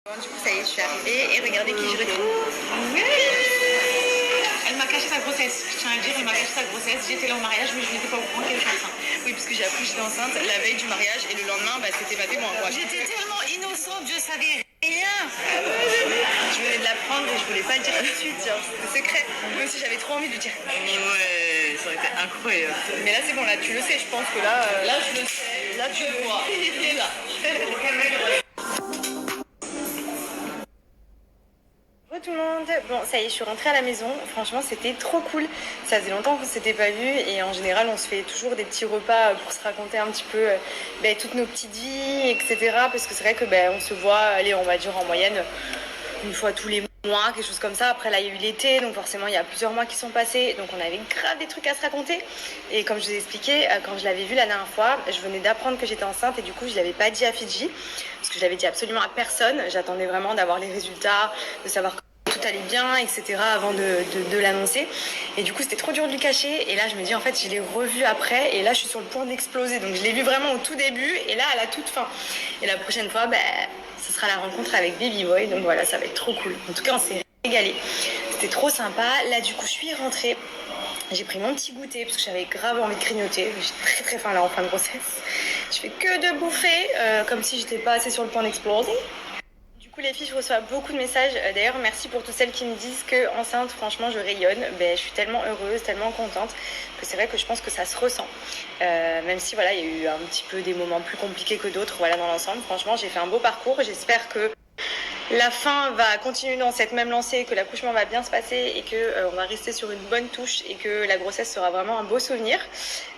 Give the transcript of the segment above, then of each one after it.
Bon, du coup, ça y est, je suis arrivée et regardez qui je retrouve. Oui. Elle m'a caché sa grossesse. Je tiens à le dire, elle m'a caché sa grossesse. J'étais là au mariage, mais je n'étais pas au courant qu'elle était enceinte. Oui, parce que j'ai appris que j'étais enceinte la veille du mariage et le lendemain, bah, c'était pas témoin, quoi. J'étais tellement innocente, je savais rien. Je venais de l'apprendre et je voulais pas le dire tout de suite, genre, c'était secret. Même si j'avais trop envie de le dire. Ouais, ça aurait été incroyable. Mais là, c'est bon, là, tu le sais, je pense que là. Là, je le sais. Là, tu le vois. Il était là. Bonjour tout le monde, bon ça y est je suis rentrée à la maison, franchement c'était trop cool, ça faisait longtemps qu'on ne s'était pas vu et en général on se fait toujours des petits repas pour se raconter un petit peu toutes nos petites vies etc parce que c'est vrai que on se voit, allez on va dire en moyenne une fois tous les mois, quelque chose comme ça. Après là il y a eu l'été donc forcément il y a plusieurs mois qui sont passés donc on avait grave des trucs à se raconter et comme je vous ai expliqué quand je l'avais vu la dernière fois je venais d'apprendre que j'étais enceinte et du coup je l'avais pas dit à Fidji parce que je l'avais dit absolument à personne, j'attendais vraiment d'avoir les résultats, de savoir tout allait bien, etc. avant de l'annoncer. Et du coup, c'était trop dur de lui cacher. Et là, je me dis, en fait, je l'ai revu après. Et là, je suis sur le point d'exploser. Donc, je l'ai vu vraiment au tout début. Et là, à la toute fin. Et la prochaine fois, ce sera la rencontre avec Baby Boy. Donc, voilà, ça va être trop cool. En tout cas, on s'est régalé. C'était trop sympa. Là, du coup, je suis rentrée. J'ai pris mon petit goûter parce que j'avais grave envie de grignoter. J'ai très très faim là en fin de grossesse. Je fais que de bouffer, comme si j'étais pas assez sur le point d'exploser. Du coup les filles, je reçois beaucoup de messages. D'ailleurs, merci pour toutes celles qui me disent que enceinte, franchement, je rayonne. Je suis tellement heureuse, tellement contente que c'est vrai que je pense que ça se ressent. Même si voilà, il y a eu un petit peu des moments plus compliqués que d'autres. Voilà, dans l'ensemble, franchement, j'ai fait un beau parcours. J'espère que la fin va continuer dans cette même lancée, que l'accouchement va bien se passer et que on va rester sur une bonne touche et que la grossesse sera vraiment un beau souvenir.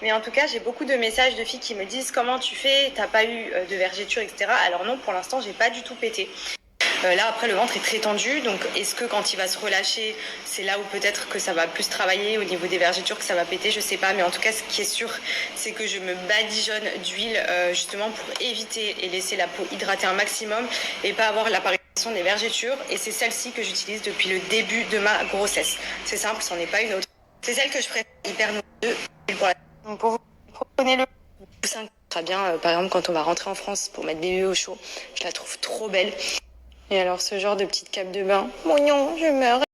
Mais en tout cas, j'ai beaucoup de messages de filles qui me disent comment tu fais, t'as pas eu de vergéture, etc. Alors non, pour l'instant, j'ai pas du tout pété. Là, après, le ventre est très tendu. Donc, est-ce que quand il va se relâcher, c'est là où peut-être que ça va plus travailler au niveau des vergetures, que ça va péter, je sais pas. Mais en tout cas, ce qui est sûr, c'est que je me badigeonne d'huile justement pour éviter et laisser la peau hydrater un maximum et pas avoir l'apparition des vergetures. Et c'est celle-ci que j'utilise depuis le début de ma grossesse. C'est simple, c'en est pas une autre. C'est celle que je préfère, hyper noueux. Donc, pour vous, prenez-le. Ça sera bien, par exemple, quand on va rentrer en France pour mettre bébé au chaud. Je la trouve trop belle. Et alors ce genre de petite cape de bain, mignon, je meurs.